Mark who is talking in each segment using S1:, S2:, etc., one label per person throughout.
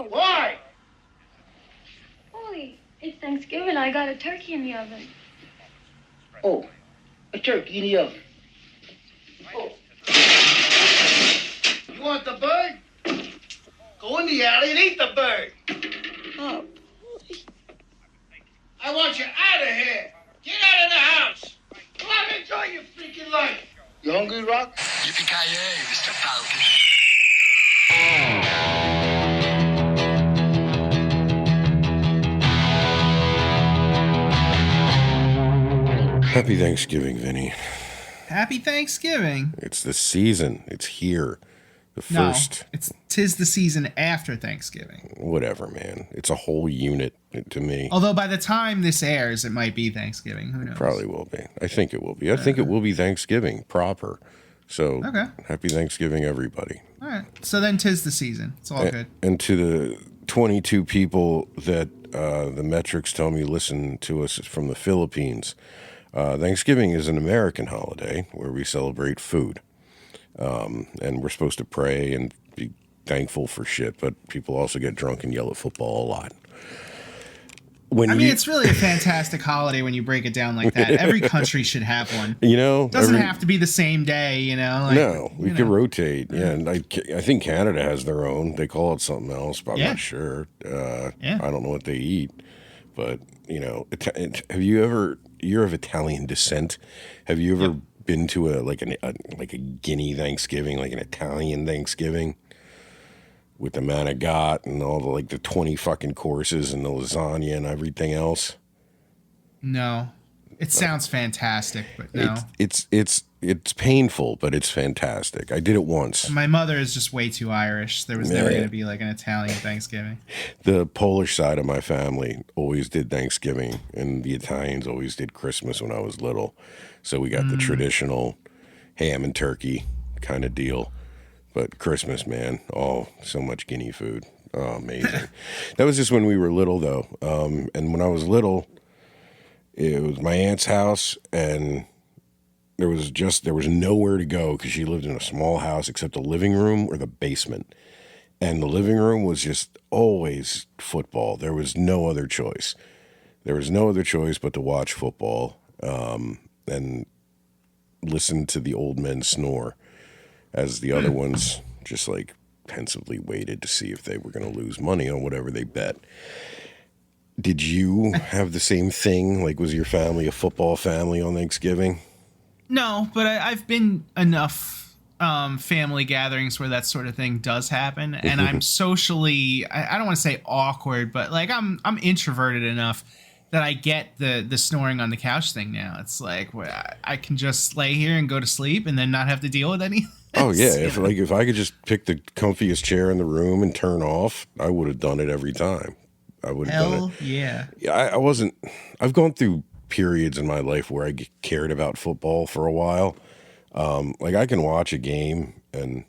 S1: go.
S2: Why?
S3: Holy, it's Thanksgiving. I got a turkey in the oven.
S2: Oh, a turkey in the oven. Oh. You want the bird? Go in the alley and eat the bird.
S1: Oh,
S2: I want you out of here. Get out of the house. Go out and enjoy your freaking life. You hungry, Rock?
S4: Yipee-Ki-Yay, Mr. Falcon.
S5: Happy Thanksgiving, Vinny.
S6: Happy Thanksgiving.
S5: It's the season. It's here. The first.
S6: No, tis the season after Thanksgiving.
S5: Whatever, man. It's a whole unit to me.
S6: Although by the time this airs, it might be Thanksgiving. Who knows?
S5: Probably will be. I think it will be. I think it will be Thanksgiving proper. So,
S6: okay.
S5: Happy Thanksgiving, everybody.
S6: All right. So then tis the season. It's all good.
S5: And to the 22 people that the metrics tell me listen to us from the Philippines, Thanksgiving is an American holiday where we celebrate food. And we're supposed to pray and be thankful for shit, but people also get drunk and yell at football a lot.
S6: It's really a fantastic holiday when you break it down like that. Every country should have one.
S5: You know,
S6: doesn't have to be the same day. You know,
S5: no, we could rotate. Yeah, and I think Canada has their own. They call it something else, but I'm not sure. I don't know what they eat, but you know, you're of Italian descent. Have you ever been to a Guinea Thanksgiving, like an Italian Thanksgiving? With the manigot and all the 20 fucking courses and the lasagna and everything else.
S6: No, it sounds fantastic, but no.
S5: It's painful, but it's fantastic. I did it once.
S6: My mother is just way too Irish. There was never going to be like an Italian Thanksgiving.
S5: The Polish side of my family always did Thanksgiving, and the Italians always did Christmas when I was little. So we got the traditional ham and turkey kind of deal. But Christmas, man, so much Guinea food. Oh, amazing. That was just when we were little, though. And when I was little, it was my aunt's house, and there was nowhere to go because she lived in a small house except the living room or the basement. And the living room was just always football. There was no other choice. There was no other choice but to watch football and listen to the old men snore, as the other ones just pensively waited to see if they were going to lose money on whatever they bet. Did you have the same thing? Was your family a football family on Thanksgiving?
S6: No, but I've been enough family gatherings where that sort of thing does happen, and I'm socially, I don't want to say awkward, but I'm introverted enough that I get the snoring on the couch thing now. It's I can just lay here and go to sleep and then not have to deal with anything.
S5: Oh yeah, if I could just pick the comfiest chair in the room and turn off, I would have done it every time. I would have done it.
S6: Yeah.
S5: Yeah, I wasn't. I've gone through periods in my life where I cared about football for a while. I can watch a game and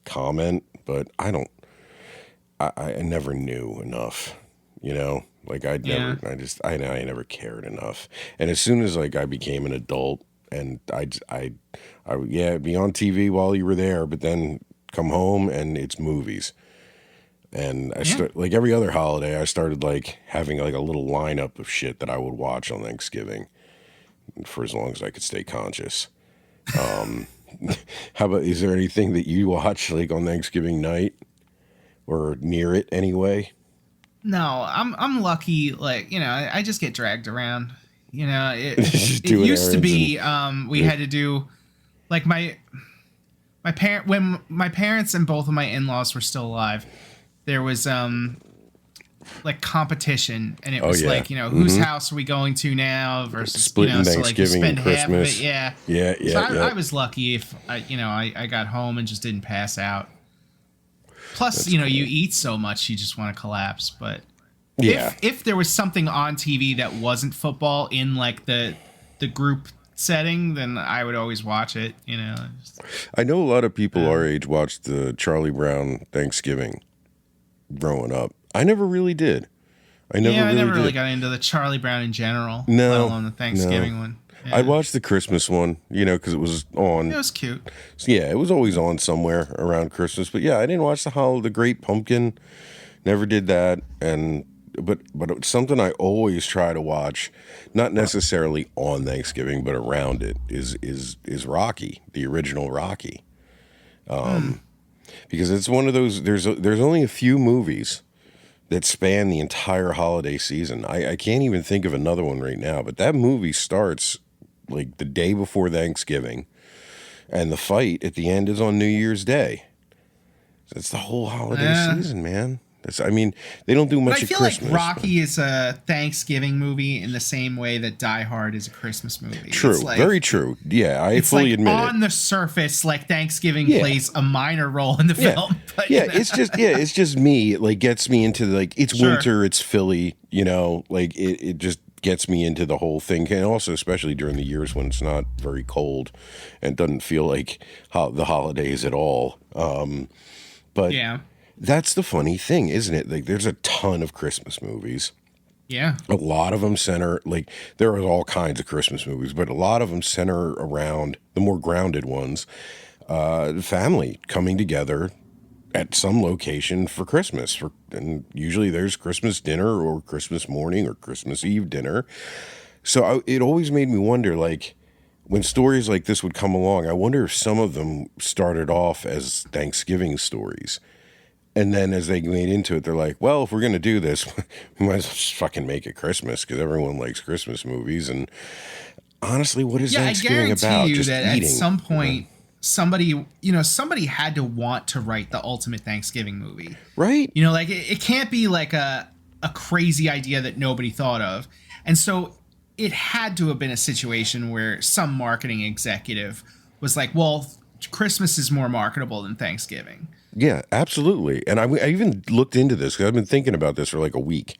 S5: comment, but I don't. I never knew enough. You know, I never cared enough. And as soon as I became an adult. And I'd be on TV while you were there, but then come home and it's movies. And I every other holiday, I started having a little lineup of shit that I would watch on Thanksgiving for as long as I could stay conscious. How about, is there anything that you watch on Thanksgiving night or near it anyway?
S6: No, I'm lucky. I just get dragged around. You know, it used to be we had to do when my parents and both of my in-laws were still alive, there was competition, and it was whose house are we going to now versus
S5: splitting Thanksgiving and Christmas.
S6: Yeah. So I was lucky if I got home and just didn't pass out. Plus, that's cool. You eat so much you just want to collapse, but yeah. If there was something on TV that wasn't football in the group setting, then I would always watch it.
S5: I know a lot of people our age watched the Charlie Brown Thanksgiving growing up. I never really did. I never
S6: really got into the Charlie Brown in general.
S5: No,
S6: let alone the Thanksgiving one. Yeah.
S5: I watched the Christmas one, because it was on.
S6: It was cute.
S5: Yeah, it was always on somewhere around Christmas. But yeah, I didn't watch the Great Pumpkin. Never did that, but it's something I always try to watch, not necessarily on Thanksgiving, but around it is Rocky, the original Rocky, because it's one of those. There's only a few movies that span the entire holiday season. I can't even think of another one right now, but that movie starts like the day before Thanksgiving, and the fight at the end is on New Year's Day. That's the whole holiday season, man. I mean, they don't do much
S6: I
S5: at
S6: feel
S5: Christmas.
S6: like Rocky is a Thanksgiving movie in the same way that Die Hard is a Christmas movie.
S5: True,
S6: like,
S5: very true. Yeah, I
S6: it's
S5: fully
S6: like
S5: admit
S6: on
S5: it.
S6: the surface, like Thanksgiving plays a minor role in the film. But,
S5: Yeah, it's just me. It like gets me into like it's winter, it's Philly, like it just gets me into the whole thing, and also especially during the years when it's not very cold and doesn't feel like the holidays at all. But
S6: yeah.
S5: That's the funny thing, isn't it? Like, there's a ton of Christmas movies.
S6: Yeah.
S5: A lot of them center, like, there are all kinds of Christmas movies, but a lot of them center around the more grounded ones, family coming together at some location for Christmas. And usually there's Christmas dinner or Christmas morning or Christmas Eve dinner. So it always made me wonder, like, when stories like this would come along, I wonder if some of them started off as Thanksgiving stories. And then as they made into it, they're like, well, if we're going to do this, we might as well just fucking make it Christmas because everyone likes Christmas movies. And honestly, what is Thanksgiving about?
S6: I guarantee you
S5: just
S6: that
S5: eating.
S6: at some point, somebody had to want to write the ultimate Thanksgiving movie.
S5: Right.
S6: Like it can't be like a crazy idea that nobody thought of. And so it had to have been a situation where some marketing executive was like, well, Christmas is more marketable than Thanksgiving.
S5: Yeah, absolutely. And I even looked into this because I've been thinking about this for like a week.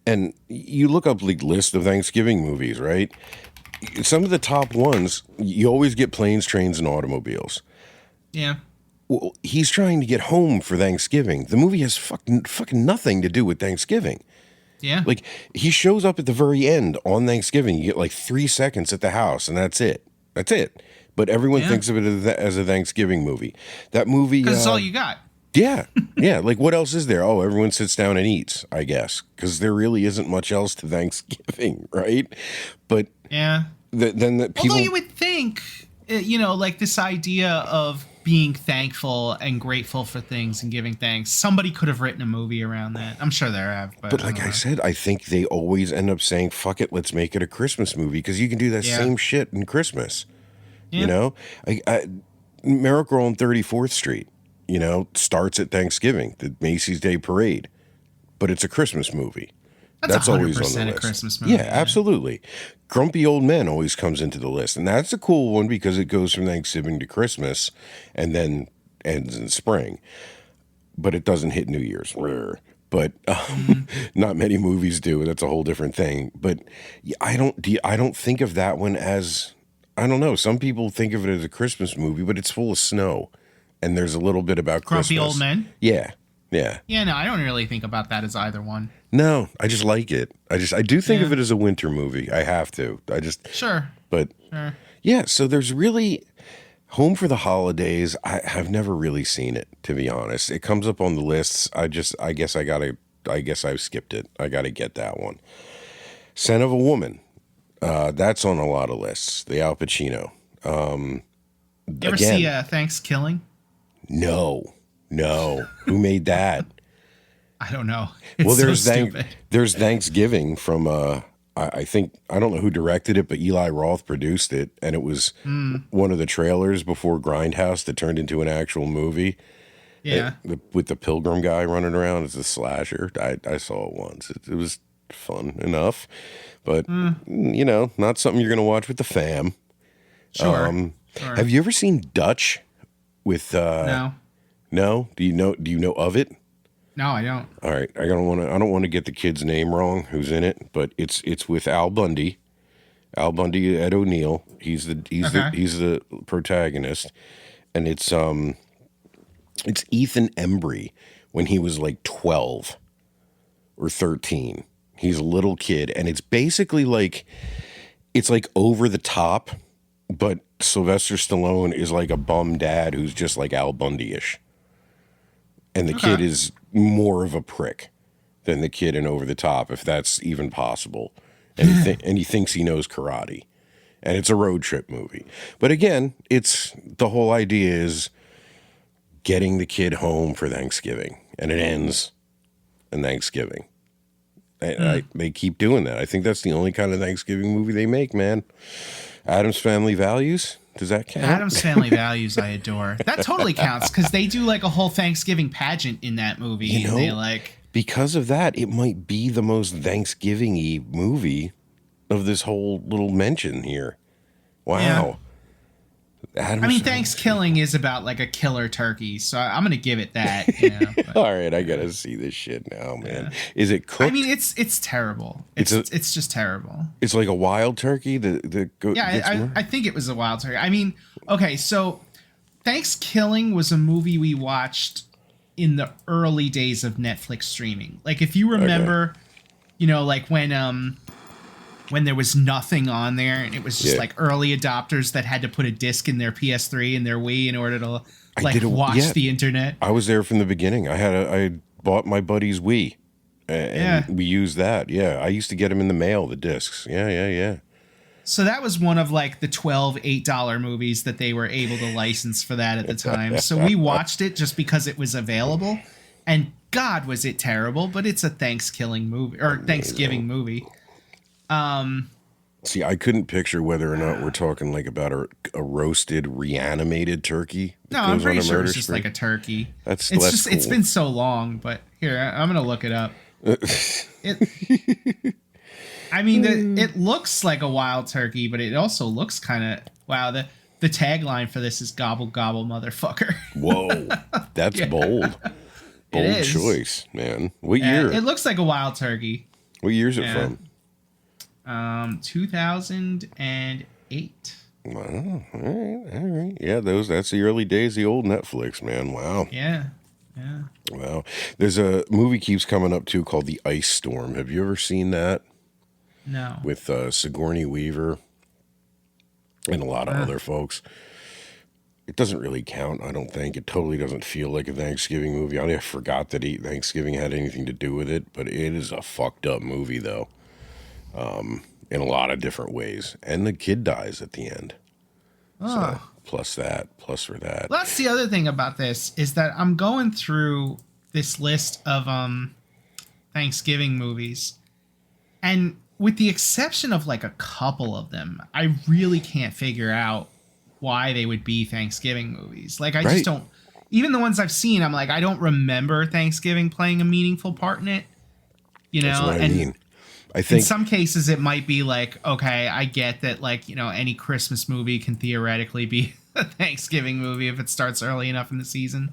S5: And you look up like list of Thanksgiving movies, right? Some of the top ones, you always get Planes, Trains, and Automobiles.
S6: Yeah.
S5: Well, he's trying to get home for Thanksgiving. The movie has fucking nothing to do with Thanksgiving.
S6: Yeah.
S5: Like, he shows up at the very end on Thanksgiving. You get like 3 seconds at the house, and that's it. That's it. But everyone thinks of it as a Thanksgiving movie. That movie...
S6: Because it's all you got.
S5: Yeah. Yeah. Like, what else is there? Oh, everyone sits down and eats, I guess. Because there really isn't much else to Thanksgiving, right? But...
S6: Yeah.
S5: Then the people...
S6: Although you would think, like this idea of being thankful and grateful for things and giving thanks, somebody could have written a movie around that. I'm sure there have. But
S5: like I said, I think they always end up saying, fuck it, let's make it a Christmas movie. Because you can do that same shit in Christmas. Yeah. Miracle on 34th Street, starts at Thanksgiving, the Macy's Day Parade. But it's a Christmas movie. That's always on the list.
S6: A Christmas movie.
S5: Yeah, absolutely. Grumpy Old Men always comes into the list. And that's a cool one because it goes from Thanksgiving to Christmas and then ends in spring. But it doesn't hit New Year's. But not many movies do. That's a whole different thing. But I don't think of that one as... I don't know. Some people think of it as a Christmas movie, but it's full of snow. And there's a little bit about
S6: Grumpy
S5: Christmas.
S6: Old Men?
S5: Yeah. Yeah.
S6: Yeah, no, I don't really think about that as either one.
S5: No, I just like it. I do think of it as a winter movie. I have to.
S6: Sure.
S5: But
S6: sure.
S5: Yeah, so there's really Home for the Holidays. I've never really seen it, to be honest. It comes up on the lists. I guess I've skipped it. I gotta get that one. Scent of a Woman. That's on a lot of lists. The Al Pacino.
S6: You ever see Thanksgiving?
S5: No. Who made that?
S6: I don't know.
S5: Well,
S6: It's so stupid.
S5: There's Thanksgiving from I think I don't know who directed it, but Eli Roth produced it, and it was one of the trailers before Grindhouse that turned into an actual movie.
S6: Yeah,
S5: with the pilgrim guy running around as a slasher. I saw it once. It was fun enough, but not something you're gonna watch with the fam.
S6: Sure.
S5: Have you ever seen Dutch? With
S6: No.
S5: No? Do you know of it?
S6: No, I don't.
S5: All right, I don't want to get the kid's name wrong. Who's in it? But it's with Al Bundy, Ed O'Neill. He's the protagonist, and it's Ethan Embry when he was like 12 or 13. He's a little kid, and it's basically like over the top, but Sylvester Stallone is like a bum dad who's just like Al Bundy-ish. And the kid is more of a prick than the kid in Over the Top, if that's even possible. And he thinks he knows karate. And it's a road trip movie. But again, it's the whole idea is getting the kid home for Thanksgiving. And it ends on Thanksgiving. They keep doing that. I think that's the only kind of Thanksgiving movie they make, man. Addams Family Values. Does that count?
S6: Addams Family Values, I adore. That totally counts because they do like a whole Thanksgiving pageant in that movie.
S5: You know,
S6: and they like
S5: because of that, it might be the most Thanksgiving-y movie of this whole little mention here. Wow.
S6: I mean, Thanksgiving is about like a killer turkey, so I'm gonna give it that. You know,
S5: all right, I gotta see this shit now, man. Is it cooked?
S6: I mean, it's terrible. It's just terrible.
S5: It's like a wild turkey.
S6: I think it was a wild turkey. I mean, okay, so Thanksgiving was a movie we watched in the early days of Netflix streaming. Like if you remember, you know, like when there was nothing on there and it was just like early adopters that had to put a disc in their PS3 and their Wii in order to watch the internet.
S5: I was there from the beginning. I bought my buddy's Wii and we used that. Yeah. I used to get them in the mail, the discs. Yeah.
S6: So that was one of like the 12 $8 movies that they were able to license for that at the time. So we watched it just because it was available, and God, was it terrible, but it's a Thanksgiving movie or Thanksgiving movie.
S5: See, I couldn't picture whether or not we're talking like about a roasted, reanimated turkey.
S6: No, I'm pretty sure it's just like a turkey.
S5: That's
S6: cool.
S5: It's
S6: been so long, but here, I'm going to look it up. I mean, it looks like a wild turkey, but it also looks kind of, wow, the tagline for this is gobble, gobble, motherfucker.
S5: Whoa, that's bold. Bold choice, man. What year?
S6: It looks like a wild turkey.
S5: What year is it from?
S6: 2008.
S5: Wow. All right. Yeah, that's the early days of the old Netflix, man. Wow.
S6: Yeah.
S5: Wow. There's a movie keeps coming up too called The Ice Storm. Have you ever seen that?
S6: No.
S5: With Sigourney Weaver and a lot of other folks. It doesn't really count, I don't think. It totally doesn't feel like a Thanksgiving movie. I forgot that Thanksgiving had anything to do with it, but it is a fucked up movie, though. In a lot of different ways. And the kid dies at the end. So, plus that. Well,
S6: that's the other thing about this is that I'm going through this list of Thanksgiving movies. And with the exception of like a couple of them, I really can't figure out why they would be Thanksgiving movies. Like I just don't, even the ones I've seen, I'm like, I don't remember Thanksgiving playing a meaningful part in it. You know,
S5: that's what I mean. I think
S6: in some cases it might be like, okay, I get that, like, you know, any Christmas movie can theoretically be a Thanksgiving movie if it starts early enough in the season.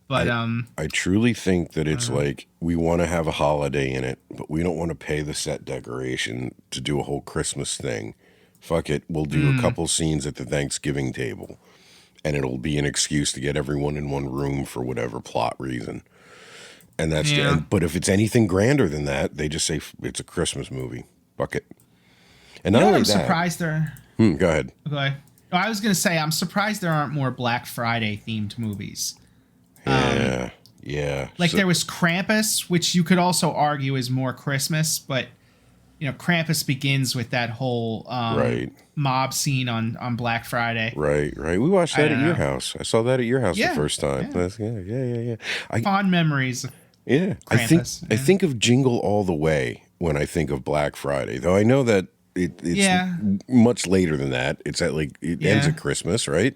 S6: But
S5: I truly think that it's like we want to have a holiday in it, but we don't want to pay the set decoration to do a whole Christmas thing. Fuck it, we'll do a couple scenes at the Thanksgiving table, and it'll be an excuse to get everyone in one room for whatever plot reason. And that's but if it's anything grander than that, they just say it's a Christmas movie. Fuck it. And not only
S6: I'm
S5: that,
S6: surprised there.
S5: Go ahead.
S6: Okay. Oh, I was gonna say I'm surprised there aren't more Black Friday themed movies.
S5: Yeah.
S6: Like there was Krampus, which you could also argue is more Christmas, but you know, Krampus begins with that whole mob scene on Black Friday.
S5: Right. We watched that at your house. I saw that at your house the first time.
S6: Yeah. Fond memories.
S5: Yeah,
S6: Krampus,
S5: I think of Jingle All the Way when I think of Black Friday, though I know that it's much later than that. It's at ends at Christmas, right?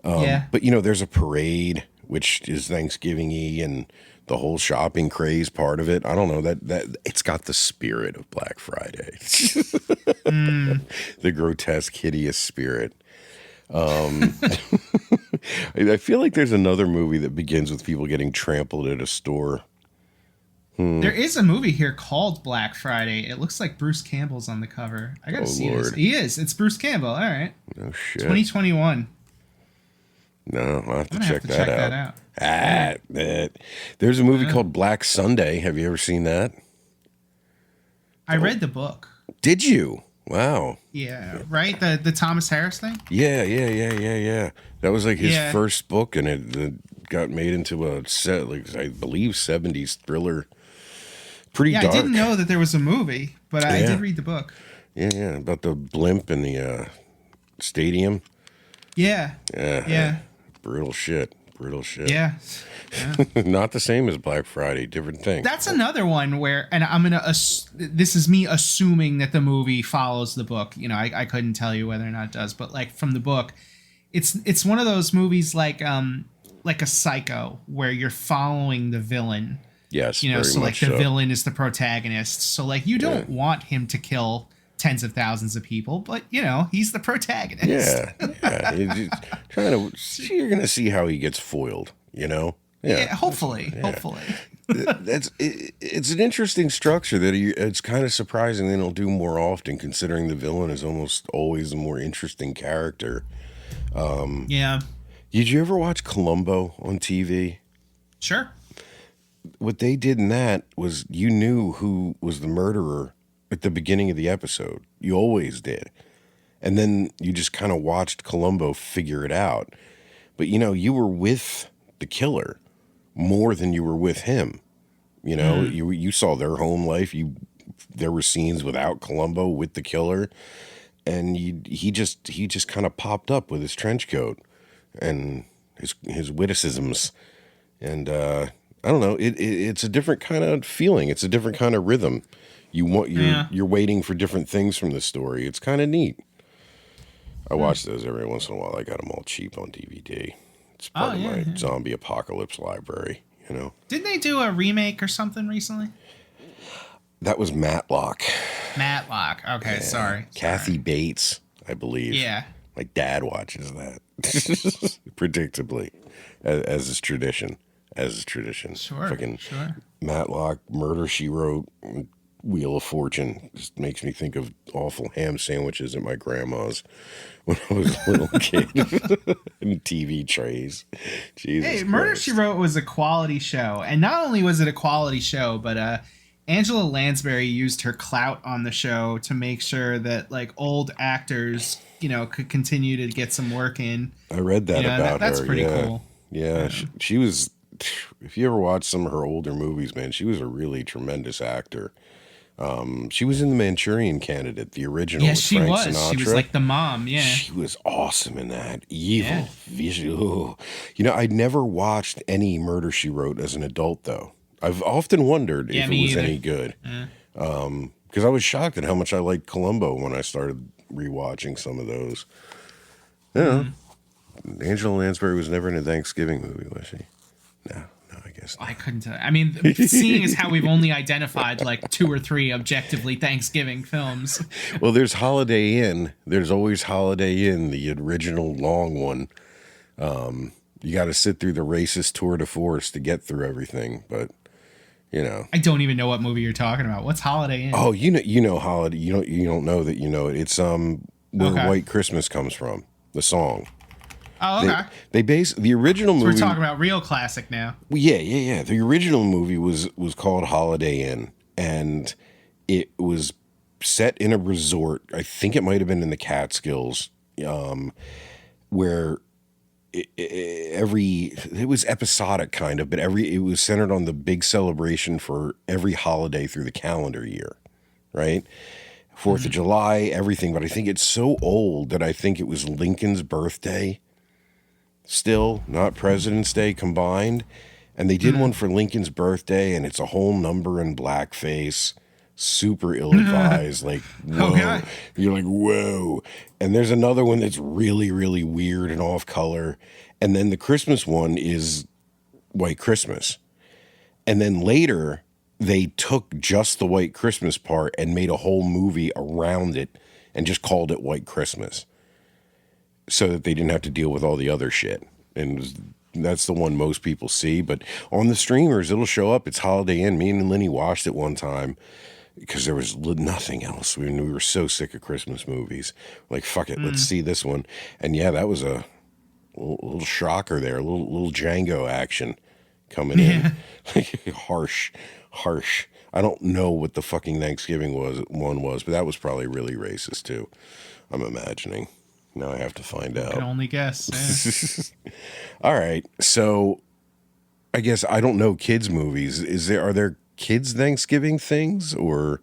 S5: But you know, there's a parade which is Thanksgiving-y, and the whole shopping craze part of it. I don't know that it's got the spirit of Black Friday, the grotesque, hideous spirit. I feel like there's another movie that begins with people getting trampled at a store.
S6: There is a movie here called Black Friday. It looks like Bruce Campbell's on the cover. I gotta see this. He is. It's Bruce Campbell. All right.
S5: Oh shit.
S6: 2021.
S5: No, I'll have to check that out. There's a movie called Black Sunday. Have you ever seen that?
S6: I read the book.
S5: Did you? Wow.
S6: Yeah, right? The Thomas Harris thing?
S5: Yeah. That was like his first book, and the got made into a set, like I believe, 70s thriller. Pretty dark.
S6: I didn't know that there was a movie, but I
S5: Yeah.
S6: did read the book.
S5: Yeah, about the blimp in the stadium.
S6: Yeah.
S5: Yeah. Brutal shit.
S6: Yeah.
S5: Not the same as Black Friday, different thing.
S6: That's another one where, and I'm gonna. This is me assuming that the movie follows the book. You know, I couldn't tell you whether or not it does, but like from the book, it's one of those movies like a Psycho where you're following the villain.
S5: Yes,
S6: you know,
S5: very
S6: so like
S5: much
S6: the villain is the protagonist. So like you don't want him to kill tens of thousands of people, but you know he's the protagonist.
S5: Yeah. You're gonna see how he gets foiled. You know.
S6: Yeah, hopefully.
S5: It's an interesting structure that it's kind of surprising they don't do more often, considering the villain is almost always a more interesting character.
S6: Yeah.
S5: Did you ever watch Columbo on TV?
S6: Sure.
S5: What they did in that was you knew who was the murderer at the beginning of the episode. You always did. And then you just kind of watched Columbo figure it out. But, you know, you were with the killer more than you were with him. You know, you saw their home life. There were scenes without Columbo with the killer, and he just kind of popped up with his trench coat and his witticisms, and I don't know. It's a different kind of feeling. It's a different kind of rhythm. You're waiting for different things from the story. It's kind of neat. I watch those every once in a while. I got them all cheap on DVD. It's part of my zombie apocalypse library, you know.
S6: Didn't they do a remake or something recently?
S5: That was Matlock.
S6: Matlock. Okay,
S5: Yeah.
S6: sorry.
S5: Kathy Bates, I believe.
S6: Yeah.
S5: My dad watches that. Predictably. As is tradition.
S6: Sure.
S5: Fucking
S6: Sure.
S5: Matlock, Murder, She Wrote, Wheel of Fortune. Just makes me think of awful ham sandwiches at my grandma's when I was a little kid. And TV trays. Jesus
S6: Hey, Murder,
S5: Christ.
S6: She Wrote was a quality show. And not only was it a quality show, but Angela Lansbury used her clout on the show to make sure that like old actors, you know, could continue to get some work in.
S5: I read that about her.
S6: That's pretty cool.
S5: Yeah, she was. If you ever watch some of her older movies, man, she was a really tremendous actor. She was in The Manchurian Candidate, the original.
S6: Yeah,
S5: with
S6: she
S5: Frank
S6: was.
S5: Sinatra.
S6: She was like the mom. Yeah.
S5: She was awesome in that. Evil, visual. You know, I'd never watched any Murder, She Wrote as an adult, though. I've often wondered if it was any good. Because I was shocked at how much I liked Columbo when I started rewatching some of those. Yeah. Angela Lansbury was never in a Thanksgiving movie, was she? No, I guess not.
S6: I couldn't tell. I mean, seeing as how we've only identified like 2 or 3 objectively Thanksgiving films.
S5: Well, there's Holiday Inn. There's always Holiday Inn, the original long one. You got to sit through the racist tour de force to get through everything, but you know.
S6: I don't even know what movie you're talking about. What's Holiday Inn?
S5: Oh, you know Holiday. You don't know that you know it. It's where White Christmas comes from. The song.
S6: Oh, okay.
S5: They base the original movie.
S6: We're talking about real classic now.
S5: Yeah. The original movie was called Holiday Inn, and it was set in a resort. I think it might have been in the Catskills, where it was episodic kind of, but it was centered on the big celebration for every holiday through the calendar year, right? 4th of July, everything. But I think it's so old that I think it was Lincoln's birthday. Still, not President's Day combined. And they did one for Lincoln's birthday, and it's a whole number in blackface, super ill-advised, like, whoa.
S6: Okay.
S5: You're like, whoa. And there's another one that's really, really weird and off-color. And then the Christmas one is White Christmas. And then later, they took just the White Christmas part and made a whole movie around it and just called it White Christmas, so that they didn't have to deal with all the other shit. And that's the one most people see. But on the streamers, it'll show up. It's Holiday Inn. Me and Lenny watched it one time because there was nothing else. We were so sick of Christmas movies. Like, fuck it, let's see this one. And yeah, that was a little shocker there. A little Django action coming in. Harsh. I don't know what the fucking Thanksgiving one was, but that was probably really racist too, I'm imagining. Now I have to find out.
S6: I can only guess. Yeah.
S5: All right. So I guess I don't know kids movies. Are there kids Thanksgiving things or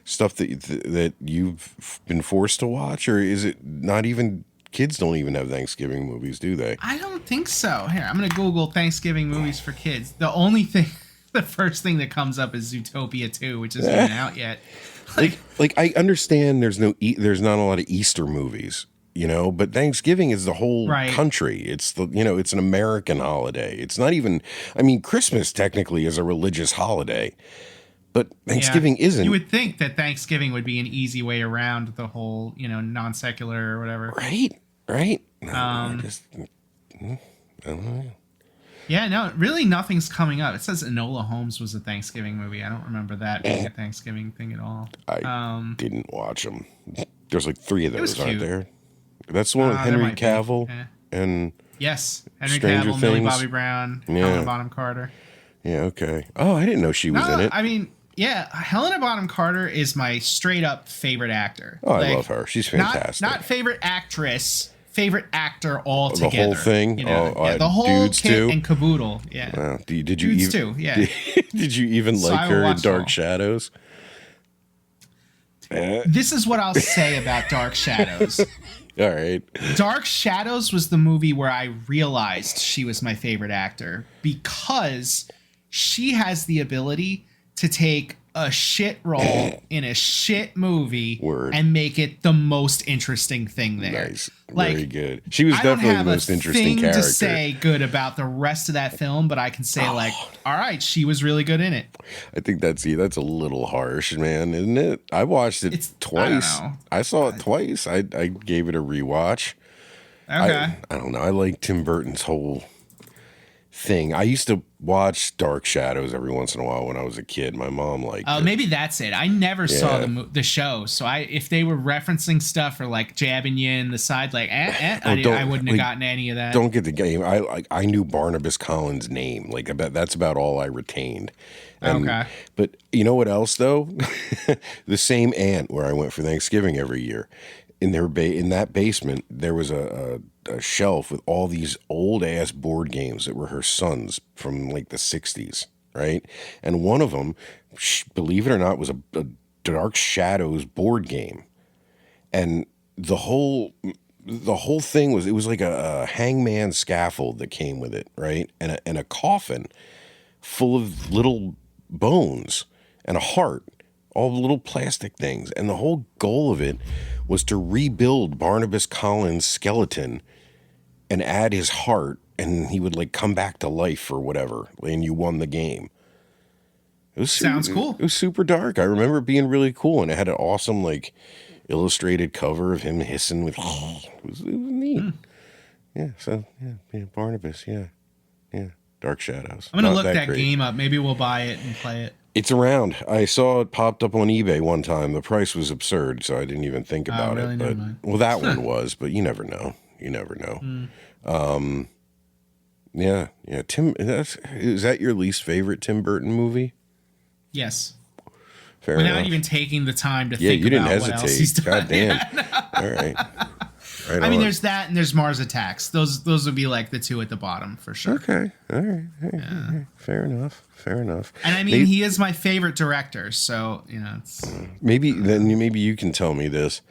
S5: stuff that you've been forced to watch, or is it not even kids don't even have Thanksgiving movies, do they?
S6: I don't think so. Here, I'm gonna Google Thanksgiving movies for kids. The only thing, the first thing that comes up is Zootopia 2, which isn't even out yet.
S5: Like I understand there's not a lot of Easter movies, but Thanksgiving is the whole country. It's it's an American holiday. It's not even, I mean, Christmas technically is a religious holiday, but Thanksgiving isn't.
S6: You would think that Thanksgiving would be an easy way around the whole, non-secular or whatever.
S5: Right. No, I don't know.
S6: Yeah, no, really nothing's coming up. It says Enola Holmes was a Thanksgiving movie. I don't remember that being a Thanksgiving thing at all.
S5: I didn't watch them. There's like 3 of those, aren't
S6: cute.
S5: there? That's the one with Henry Cavill and
S6: yes, Henry
S5: Stranger
S6: Cavill, Millie
S5: Things.
S6: Bobby Brown,
S5: Yeah.
S6: Helena Bonham Carter.
S5: Yeah, okay. Oh, I didn't know she was in it.
S6: I mean, yeah, Helena Bonham Carter is my straight up favorite actor.
S5: Oh, I love her. She's fantastic.
S6: Not favorite actress, favorite actor altogether.
S5: The whole thing?
S6: The whole
S5: Dudes
S6: kit
S5: too?
S6: and caboodle. Yeah.
S5: Wow. Did you
S6: Dudes
S5: even,
S6: too, yeah.
S5: Did you even
S6: So
S5: like
S6: I
S5: her in
S6: watched
S5: Dark
S6: all.
S5: Shadows?
S6: This is what I'll say about Dark Shadows.
S5: All right.
S6: Dark Shadows was the movie where I realized she was my favorite actor because she has the ability to take a shit role in a shit movie and make it the most interesting thing there.
S5: Nice. Very good. She was
S6: I don't
S5: definitely the
S6: have
S5: most
S6: a
S5: interesting
S6: thing
S5: character.
S6: to say good about the rest of that film, but I can say all right, she was really good in it.
S5: I think that's a little harsh, man, isn't it? I watched it twice.
S6: I don't know.
S5: I saw it twice. I gave it a rewatch.
S6: Okay.
S5: I don't know. I like Tim Burton's whole thing. I used to watch Dark Shadows every once in a while when I was a kid. My mom liked it.
S6: Maybe that's it. I never saw the show, so if they were referencing stuff or like jabbing you in the side, like I wouldn't have gotten any of that.
S5: Don't get the game. I knew Barnabas Collins' name. Like that's about all I retained. Okay. But you know what else though? The same aunt where I went for Thanksgiving every year. In that basement, there was a shelf with all these old ass board games that were her son's from like the 60s, right? And one of them, believe it or not, was a Dark Shadows board game. And the whole thing was like a hangman scaffold that came with it, right? And a coffin full of little bones and a heart, all the little plastic things. And the whole goal of it was to rebuild Barnabas Collins' skeleton and add his heart, and he would like come back to life or whatever, and you won the game. It was
S6: Sounds cool.
S5: It was super dark. I remember it being really cool, and it had an awesome like illustrated cover of him hissing with. It was neat. Yeah. So yeah, Barnabas. Yeah. Dark Shadows.
S6: I'm gonna look that game up. Maybe we'll buy it and play it.
S5: It's around. I saw it popped up on eBay one time. The price was absurd, so I didn't even think about
S6: really?
S5: it.
S6: Never
S5: But
S6: mind.
S5: well, that one was, but you never know. Yeah. Tim, is that your least favorite Tim Burton movie?
S6: Yes.
S5: Fair
S6: Without
S5: enough.
S6: even taking the time to
S5: Yeah,
S6: think
S5: you didn't
S6: about what else he's
S5: hesitate.
S6: done.
S5: God damn. All right. Right
S6: I mean,
S5: on.
S6: there's that and there's Mars Attacks. Those would be like the two at the bottom for sure.
S5: Okay. All right. Fair enough.
S6: And I mean, he is my favorite director, so it's
S5: maybe you can tell me this.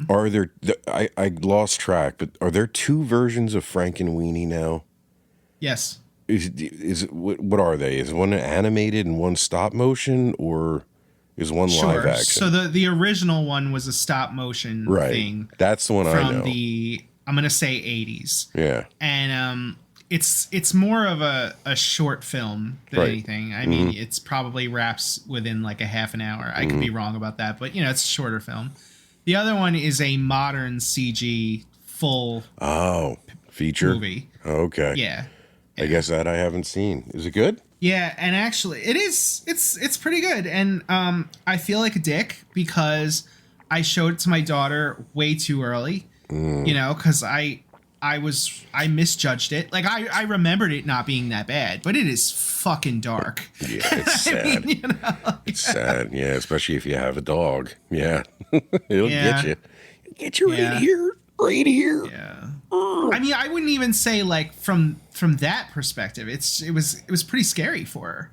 S5: Are there? I lost track, but are there 2 versions of Frankenweenie now?
S6: yes.
S5: Is what are they? Is one animated and one stop motion, or is one live action?
S6: So the original one was a stop motion thing.
S5: That's the one I know.
S6: From the I'm gonna say 80s.
S5: Yeah.
S6: And it's more of a short film than anything. I mean, it's probably wraps within like a half an hour. I could be wrong about that, but it's a shorter film. The other one is a modern CG full
S5: feature
S6: movie.
S5: Okay.
S6: Yeah.
S5: I guess that I haven't seen. Is it good?
S6: Yeah, and actually it is. It's pretty good. And I feel like a dick because I showed it to my daughter way too early. Because I misjudged it. Like I remembered it not being that bad, but it is fucking dark.
S5: Yeah, it's sad. It's sad. Yeah, especially if you have a dog. Yeah. It'll get you. Get you right here. right here.
S6: Yeah. I mean, I wouldn't even say like from that perspective. It was pretty scary for her.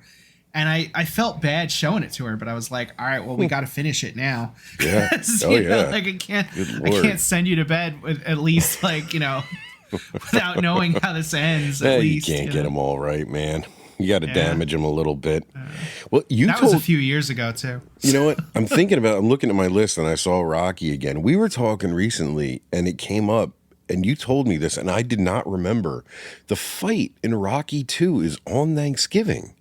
S6: And I felt bad showing it to her, but I was like, all right, well, we got to finish it now.
S5: Yeah.
S6: Like I can't send you to bed with at least like, without knowing how this ends. At least,
S5: you can't get them all right, man. You got to damage them a little bit. Well,
S6: that was a few years ago too.
S5: You know what? I'm looking at my list and I saw Rocky again. We were talking recently and it came up and you told me this and I did not remember. The fight in Rocky 2 is on Thanksgiving.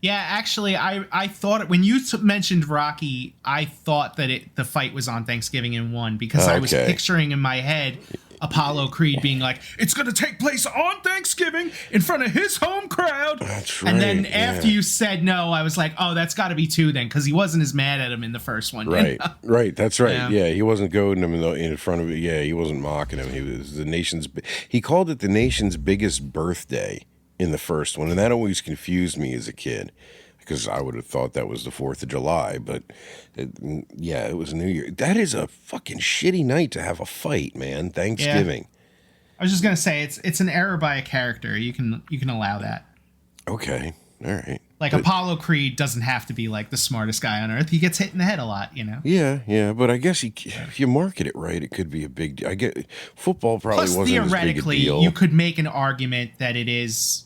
S6: Yeah, actually, I thought when you mentioned Rocky, I thought that the fight was on Thanksgiving in 1 because I was picturing in my head Apollo Creed being like, it's going to take place on Thanksgiving in front of his home crowd.
S5: That's right.
S6: And then after you said no, I was like, oh, that's got to be 2 then because he wasn't as mad at him in the first one.
S5: Right, right. That's right. Yeah, he wasn't goading him in front of it. Yeah, he wasn't mocking him. He was he called it the nation's biggest birthday in the first one, and that always confused me as a kid because I would have thought that was the 4th of July, but it was New Year. That is a fucking shitty night to have a fight, man. Thanksgiving.
S6: Yeah. I was just gonna say it's an error by a character. You can allow that.
S5: Okay, all right.
S6: Like Apollo Creed doesn't have to be like the smartest guy on earth. He gets hit in the head a lot,
S5: Yeah, but I guess if you market it right, it could be a big deal. I get football probably
S6: Plus,
S5: wasn't as big a deal.
S6: you could make an argument that it is.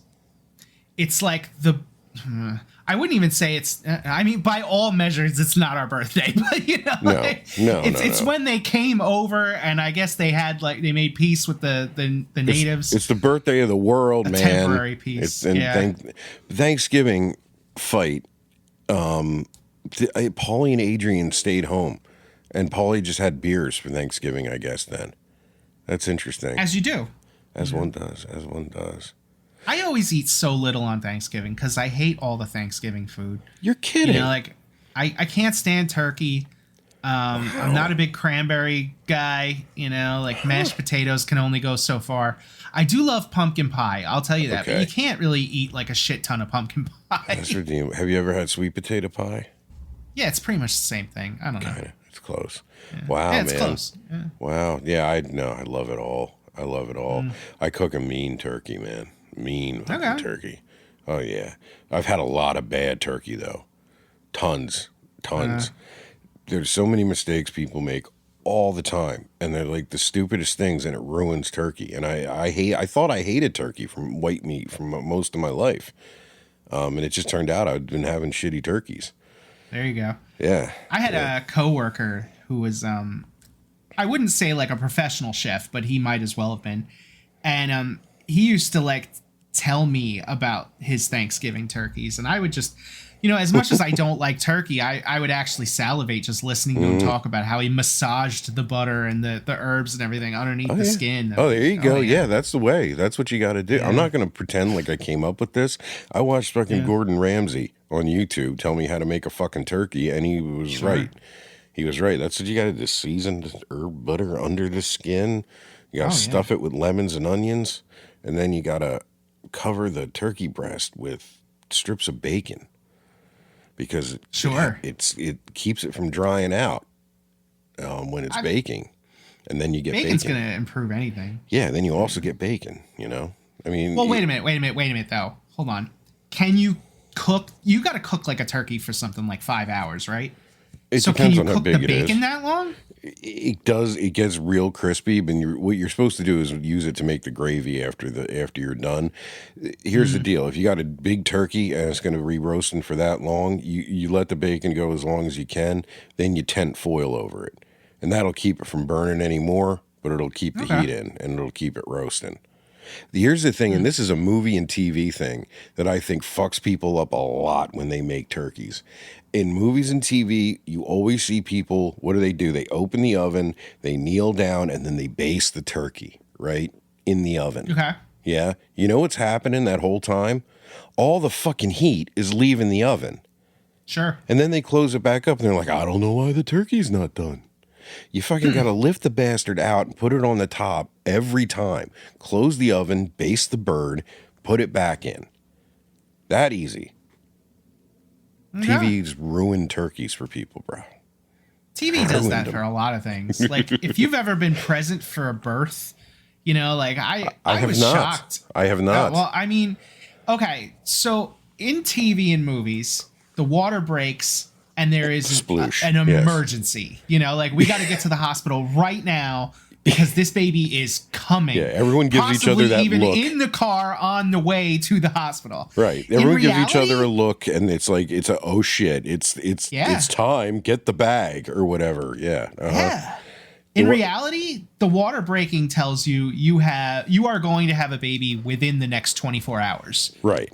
S6: It's like I wouldn't even say it's. I mean, by all measures, it's not our birthday. But it's when they came over, and I guess they had they made peace with the natives.
S5: It's the birthday of the world, man.
S6: Temporary peace.
S5: Thanksgiving fight. Paulie and Adrian stayed home, and Paulie just had beers for Thanksgiving. I guess then. That's interesting.
S6: As you do.
S5: As one does.
S6: I always eat so little on Thanksgiving because I hate all the Thanksgiving food.
S5: You're kidding.
S6: I can't stand turkey. I'm not a big cranberry guy. Mashed potatoes can only go so far. I do love pumpkin pie. I'll tell you that. But you can't really eat like a shit ton of pumpkin pie.
S5: That's redeemable. Have you ever had sweet potato pie?
S6: Yeah, it's pretty much the same thing. I don't know.
S5: Kinda. It's close. Yeah. Wow, man.
S6: It's close. Yeah.
S5: Wow. Yeah, I love it all. I cook a mean turkey, man. Mean turkey. Oh yeah, I've had a lot of bad turkey though. Tons. There's so many mistakes people make all the time, and they're like the stupidest things, and it ruins turkey. And I thought I hated turkey from white meat from most of my life, and it just turned out I'd been having shitty turkeys.
S6: There you go.
S5: Yeah.
S6: I had a coworker who was I wouldn't say like a professional chef, but he might as well have been, and he used to tell me about his Thanksgiving turkeys, and I would just, as much as I don't like turkey, I would actually salivate just listening to him talk about how he massaged the butter and the herbs and everything underneath the skin.
S5: Oh, there you go. Yeah, that's the way. That's what you got to do. Yeah. I'm not going to pretend like I came up with this. I watched fucking Gordon Ramsay on YouTube tell me how to make a fucking turkey, and he was right. He was right. That's what you got to do. Season the herb butter under the skin. You got to stuff it with lemons and onions, and then you got to cover the turkey breast with strips of bacon because it keeps it from drying out when it's baking, and then you get
S6: bacon's going to improve anything.
S5: Yeah, then you also get bacon. I mean,
S6: well, wait a minute though. Hold on. Can you cook? You got to cook like a turkey for something like 5 hours, right?
S5: It depends on how big it is.
S6: Can you cook the bacon that long?
S5: It does. It gets real crispy, but what you're supposed to do is use it to make the gravy after you're done. Here's the deal: if you got a big turkey and it's going to be roasting for that long, you let the bacon go as long as you can. Then you tent foil over it, and that'll keep it from burning anymore. But it'll keep the heat in, and it'll keep it roasting. Here's the thing, and this is a movie and TV thing that I think fucks people up a lot when they make turkeys. In movies and TV, you always see people, what do? They open the oven, they kneel down, and then they baste the turkey, right? In the oven.
S6: Okay.
S5: Yeah? You know what's happening that whole time? All the fucking heat is leaving the oven.
S6: Sure.
S5: And then they close it back up, and they're like, I don't know why the turkey's not done. You fucking got to lift the bastard out and put it on the top every time. Close the oven, baste the bird, put it back in. That easy. TV's ruined turkeys for people, bro.
S6: TV does that for a lot of things. Like, if you've ever been present for a birth, like I
S5: have
S6: was
S5: not.
S6: shocked.
S5: I have not.
S6: Well, I mean, okay, so in TV and movies, the water breaks and there is an emergency. Like, we got to get to the hospital right now because this baby is coming.
S5: Yeah, everyone gives each other that
S6: even
S5: look.
S6: in the car on the way to the hospital.
S5: Right. Everyone gives each other a look, and it's like, oh shit, it's time, get the bag or whatever. Yeah.
S6: Yeah. In reality, the water breaking tells you you are going to have a baby within the next 24 hours.
S5: Right.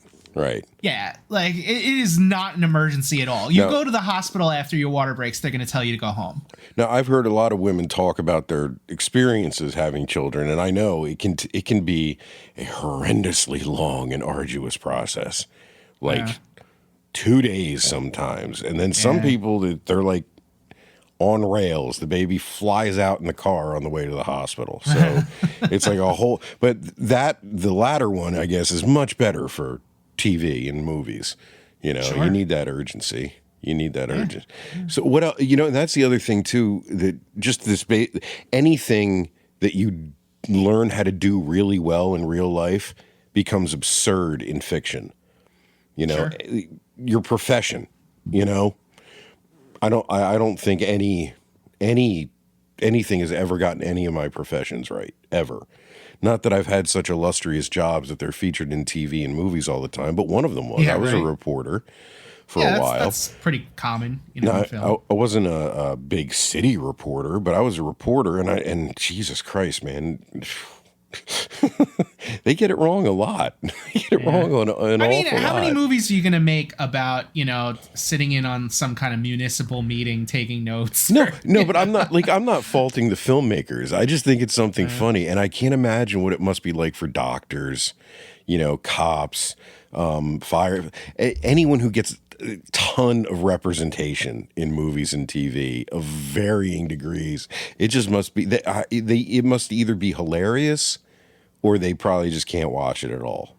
S6: Yeah, like it is not an emergency at all. You go to the hospital after your water breaks, they're going to tell you to go home.
S5: Now, I've heard a lot of women talk about their experiences having children, and I know it can be a horrendously long and arduous process, like 2 days sometimes. And then some people, they're like on rails. The baby flies out in the car on the way to the hospital. So it's like a whole, but the latter one, I guess, is much better for TV and movies.
S6: Sure.
S5: You need that urgency. So what else? That's the other thing too, that just anything that you learn how to do really well in real life becomes absurd in fiction. Your profession, I don't think anything has ever gotten any of my professions right, ever. Not that I've had such illustrious jobs that they're featured in TV and movies all the time, but one of them was. I was a reporter for a while.
S6: That's pretty common, in film.
S5: I wasn't a big city reporter, but I was a reporter, and Jesus Christ, man. They get it wrong a lot. They get it wrong on an awful lot.
S6: How many movies are you going to make about, sitting in on some kind of municipal meeting, taking notes?
S5: No, but I'm not faulting the filmmakers. I just think it's something funny, and I can't imagine what it must be like for doctors, cops, fire, anyone who gets a ton of representation in movies and TV of varying degrees. It just must be it must either be hilarious or they probably just can't watch it at all.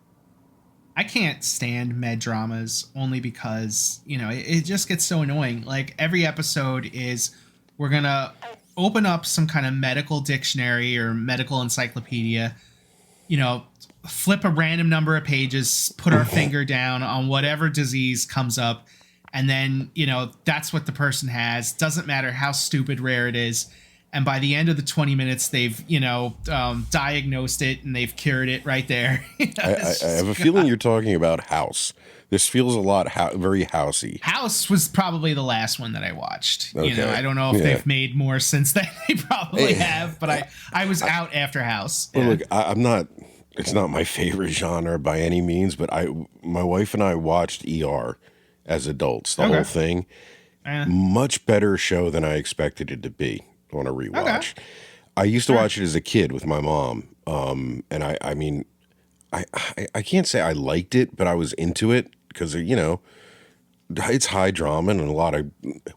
S6: I can't stand med dramas only because, it just gets so annoying. Like, every episode is, we're going to open up some kind of medical dictionary or medical encyclopedia, flip a random number of pages, put our finger down on whatever disease comes up, and then, that's what the person has. Doesn't matter how stupid rare it is. And by the end of the 20 minutes, they've, diagnosed it and they've cured it right there.
S5: I have a feeling you're talking about House. This feels a lot very housey.
S6: House was probably the last one that I watched.
S5: Okay.
S6: I don't know if they've made more since then. They probably have, but I was out after House.
S5: Well, look, I'm not. It's not my favorite genre by any means, but my wife and I watched ER as adults, the whole thing. Much better show than I expected it to be on a rewatch. Okay. I used to watch it as a kid with my mom, and I can't say I liked it, but I was into it because it's high drama and a lot of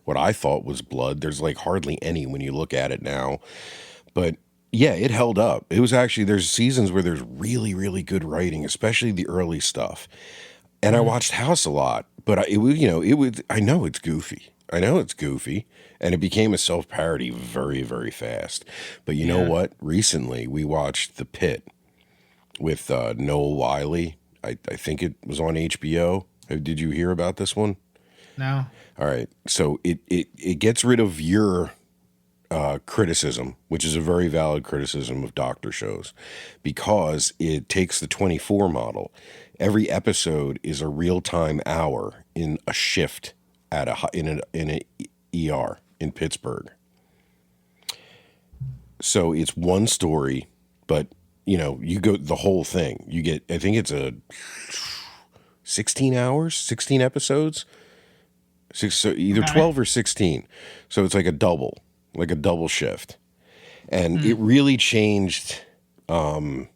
S5: what I thought was blood. There's like hardly any when you look at it now, but yeah, it held up. It was actually, there's seasons where there's really, really good writing, especially the early stuff. And I watched House a lot, but I know it's goofy. And it became a self-parody very, very fast. But you know what? Recently, we watched The Pit with Noel Wiley. I think it was on HBO. Did you hear about this one?
S6: No.
S5: All right. So it gets rid of your criticism, which is a very valid criticism of doctor shows, because it takes the 24 model. Every episode is a real-time hour in a shift in an ER in Pittsburgh. So it's one story, but you go the whole thing. You get, I think it's a 16 episodes, so either 12 or 16. So it's like a double shift, and it really changed how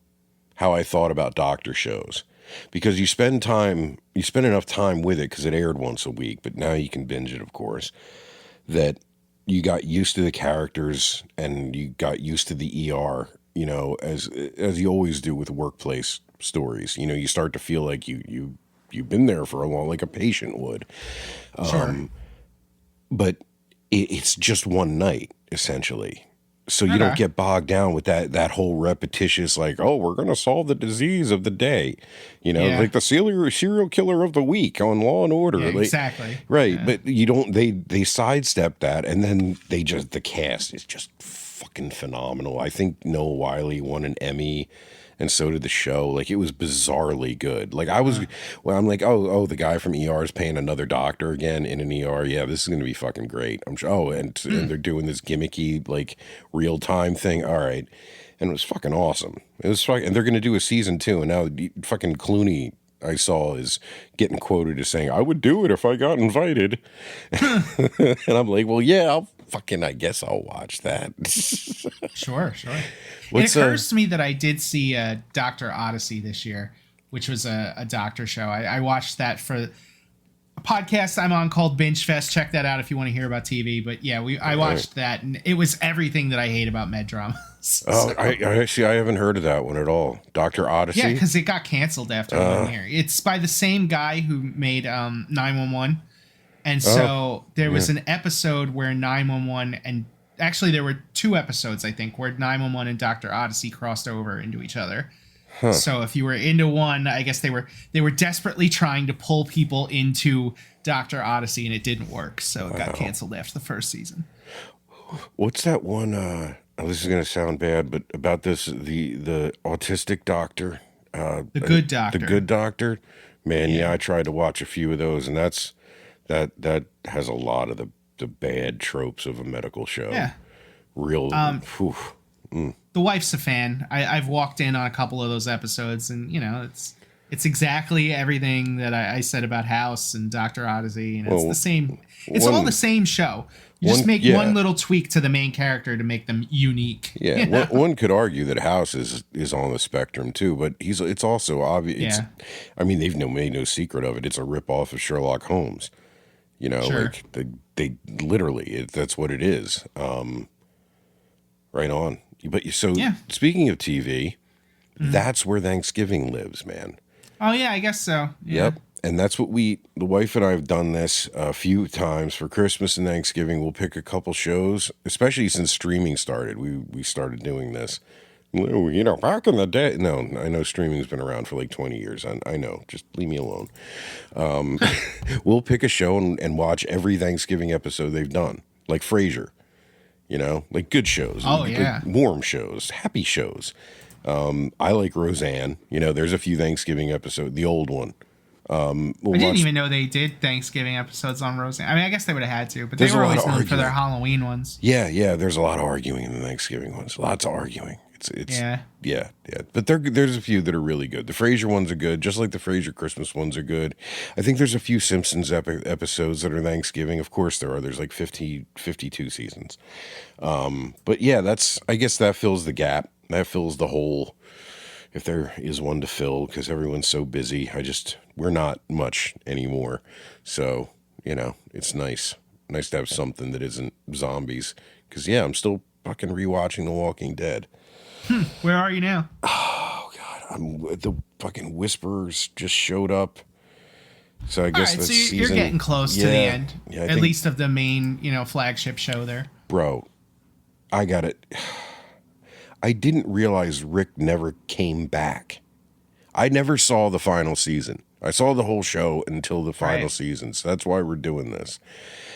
S5: I thought about doctor shows. Because you spend enough time with it because it aired once a week, but now you can binge it, of course, that you got used to the characters and you got used to the ER, as you always do with workplace stories. You start to feel like you've been there for a long, like a patient would.
S6: Sure.
S5: But it's just one night essentially. So you don't
S6: Okay.
S5: get bogged down with that whole repetitious, like, oh, we're going to solve the disease of the day,
S6: Yeah.
S5: like the serial killer of the week on Law and Order.
S6: Yeah,
S5: Like,
S6: exactly.
S5: right.
S6: Yeah.
S5: But you don't, they sidestep that. And then the cast is just fucking phenomenal. I think Noah Wiley won an Emmy. And so did the show. Like, it was bizarrely good. Like, I'm like, the guy from ER is paying another doctor again in an ER. Yeah, this is going to be fucking great. I'm sure. Oh, and they're doing this gimmicky, like, real time thing. All right. And it was fucking awesome. It was fucking, and they're going to do a season 2. And now fucking Clooney, I saw, is getting quoted as saying, I would do it if I got invited. And I'm like, well, yeah, I guess I'll watch that.
S6: Sure.
S5: What's,
S6: It occurs to me that I did see Dr. Odyssey this year, which was a doctor show. I watched that for a podcast I'm on called Binge Fest. Check that out if you want to hear about TV. But yeah, I watched that, and it was everything that I hate about med dramas.
S5: Oh, I haven't heard of that one at all. Dr. Odyssey?
S6: Yeah, because it got canceled after 1 year. It's by the same guy who made 911. And so there was an episode where 911 and actually there were 2 episodes, I think, where 911 and Dr. Odyssey crossed over into each other. Huh. So if you were into one, I guess they were desperately trying to pull people into Dr. Odyssey, and it didn't work. So it got canceled after the first season.
S5: What's that one? This is going to sound bad, but about the autistic doctor.
S6: The Good Doctor.
S5: The Good Doctor. Man, yeah, I tried to watch a few of those, and that has a lot of the bad tropes of a medical show.
S6: Yeah.
S5: Real.
S6: The wife's a fan. I've walked in on a couple of those episodes, and it's exactly everything that I said about House and Dr. Odyssey, and it's the same. It's all the same show. You just make one little tweak to the main character to make them unique.
S5: Yeah, one could argue that House is on the spectrum too, but it's also obvious.
S6: Yeah.
S5: I mean, they've made no secret of it. It's a ripoff of Sherlock Holmes.
S6: Sure.
S5: Like they literally, that's what it is. Right on. But speaking of TV, that's where Thanksgiving lives, man.
S6: Oh yeah, I guess so. Yeah.
S5: Yep. And that's what the wife and I have done this a few times for Christmas and Thanksgiving. We'll pick a couple shows, especially since streaming started. We started doing this. Back in the day. No, I know streaming's been around for like 20 years. I know. Just leave me alone. We'll pick a show and watch every Thanksgiving episode they've done, like Frasier. Like good shows.
S6: Oh, yeah.
S5: Warm shows, happy shows. I like Roseanne. There's a few Thanksgiving episodes, the old one.
S6: I didn't even know they did Thanksgiving episodes on Roseanne. I mean, I guess they would have had to, but they were always known for their Halloween ones.
S5: Yeah. There's a lot of arguing in the Thanksgiving ones. Lots of arguing. It's yeah. But there's a few that are really good. The Frasier ones are good, just like the Frasier Christmas ones are good. I think there's a few Simpsons episodes that are Thanksgiving. Of course there are. There's like 52 seasons. But yeah, I guess that fills the gap. That fills the hole, if there is one to fill, because everyone's so busy. We're not much anymore. So, it's nice to have something that isn't zombies. Because, I'm still fucking rewatching The Walking Dead.
S6: Where are you now?
S5: Oh, God. The fucking Whisperers just showed up. So I guess that's
S6: so you're getting close to the end.
S5: Yeah,
S6: at least of the main, flagship show there.
S5: Bro, I got it. I didn't realize Rick never came back. I never saw the final season. I saw the whole show until the final season. So that's why we're doing this.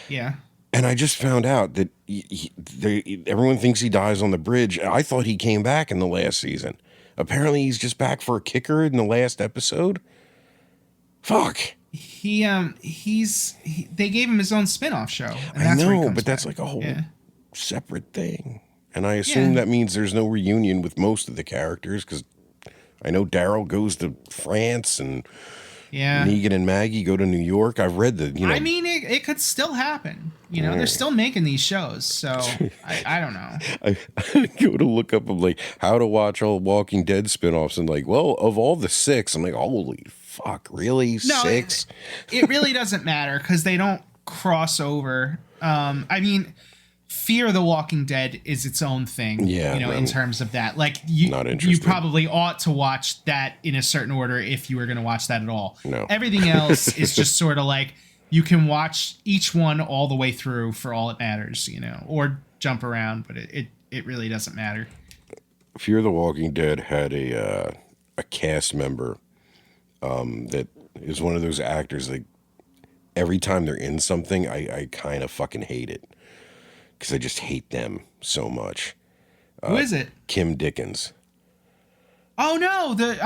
S6: Yeah.
S5: And I just found out that everyone thinks he dies on the bridge. I thought he came back in the last season. Apparently he's just back for a kicker in the last episode. Fuck.
S6: They gave him his own spin-off show. And
S5: I
S6: that's where he
S5: know,
S6: comes
S5: but that's
S6: back.
S5: like a whole separate thing. And I assume that means there's no reunion with most of the characters, because I know Daryl goes to France and Negan and Maggie go to New York. I've read
S6: I mean, it could still happen. They're still making these shows, so I don't know.
S5: I go to look up, I'm like, how to watch all Walking Dead spinoffs, and like, well, of all the 6, I'm like, holy fuck, really?
S6: No,
S5: 6?
S6: It really doesn't matter, because they don't cross over. I mean, Fear the Walking Dead is its own thing, in terms of that. Like, you probably ought to watch that in a certain order if you were going to watch that at all.
S5: No.
S6: Everything else is just sort of like, you can watch each one all the way through for all it matters, you know, or jump around, but it really doesn't matter.
S5: Fear the Walking Dead had a cast member that is one of those actors that every time they're in something, I kind of fucking hate it because I just hate them so much.
S6: Who is it?
S5: Kim Dickens.
S6: Oh no, the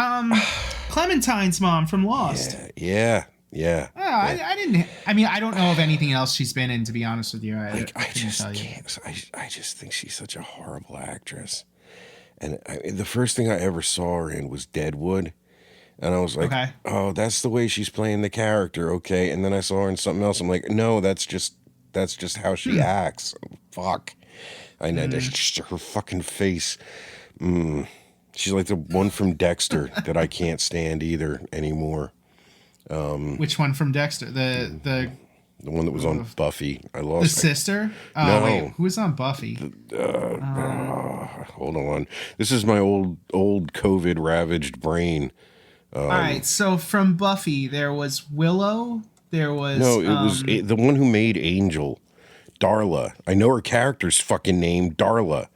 S6: Clementine's mom from Lost.
S5: Yeah.
S6: Oh, I didn't. I mean, I don't know of anything else she's been in. To be honest with you,
S5: I just can't. I just think she's such a horrible actress. And the first thing I ever saw her in was Deadwood, and I was like,
S6: okay.
S5: "Oh, that's the way she's playing the character." Okay, and then I saw her in something else. I'm like, "No, that's just how she acts." Fuck. I know that's just her fucking face. She's like the one from Dexter that I can't stand either anymore.
S6: Which one from Dexter? The
S5: one that was on Buffy. I lost
S6: the sister. Oh
S5: no.
S6: wait, who was on Buffy?
S5: Hold on. This is my old COVID ravaged brain.
S6: All right, so from Buffy, there was Willow. There was
S5: no, it was the one who made Angel, Darla. I know her character's fucking name, Darla.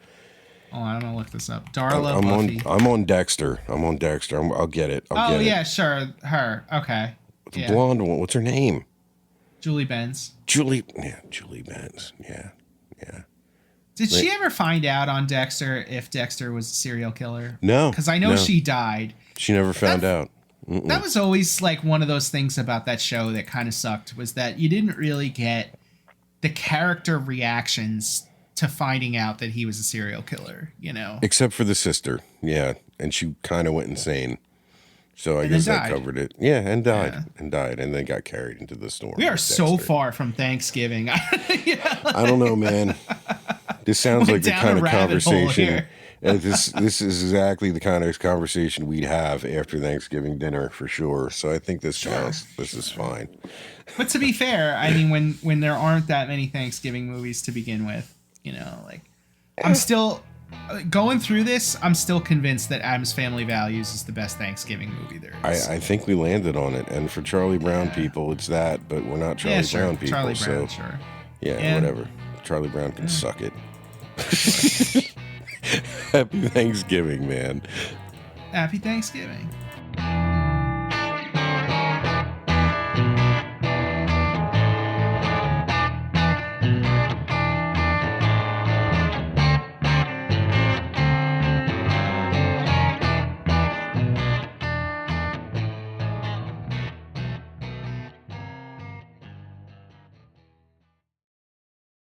S6: Oh, I'm gonna look this up. Darla Buffy.
S5: I'm on Dexter. I'll get it. I'll get
S6: yeah,
S5: it.
S6: sure. Her. Okay.
S5: The blonde one. What's her name?
S6: Julie Benz.
S5: Julie Benz. Yeah.
S6: Did she ever find out on Dexter if Dexter was a serial killer?
S5: No.
S6: Because I know she died.
S5: She never found out.
S6: That was always like one of those things about that show that kind of sucked, was that you didn't really get the character reactions to finding out that he was a serial killer, you know?
S5: Except for the sister. Yeah. And she kind of went insane. So I guess that covered it. Yeah, and died. And then got carried into the storm.
S6: We are so far from Thanksgiving.
S5: I don't know, man. This sounds like the kind of conversation. This is exactly the kind of conversation we'd have after Thanksgiving dinner for sure. So I think this counts. This is fine.
S6: But to be fair, I mean, when there aren't that many Thanksgiving movies to begin with, you know, like I'm still going through this. I'm still convinced that Addams Family Values is the best Thanksgiving movie there is.
S5: I think we landed on it, and for Charlie Brown people, it's that. But we're not Charlie Brown people.
S6: Charlie Brown, sure.
S5: Yeah, whatever. Charlie Brown can suck it. Happy Thanksgiving, man.
S6: Happy Thanksgiving.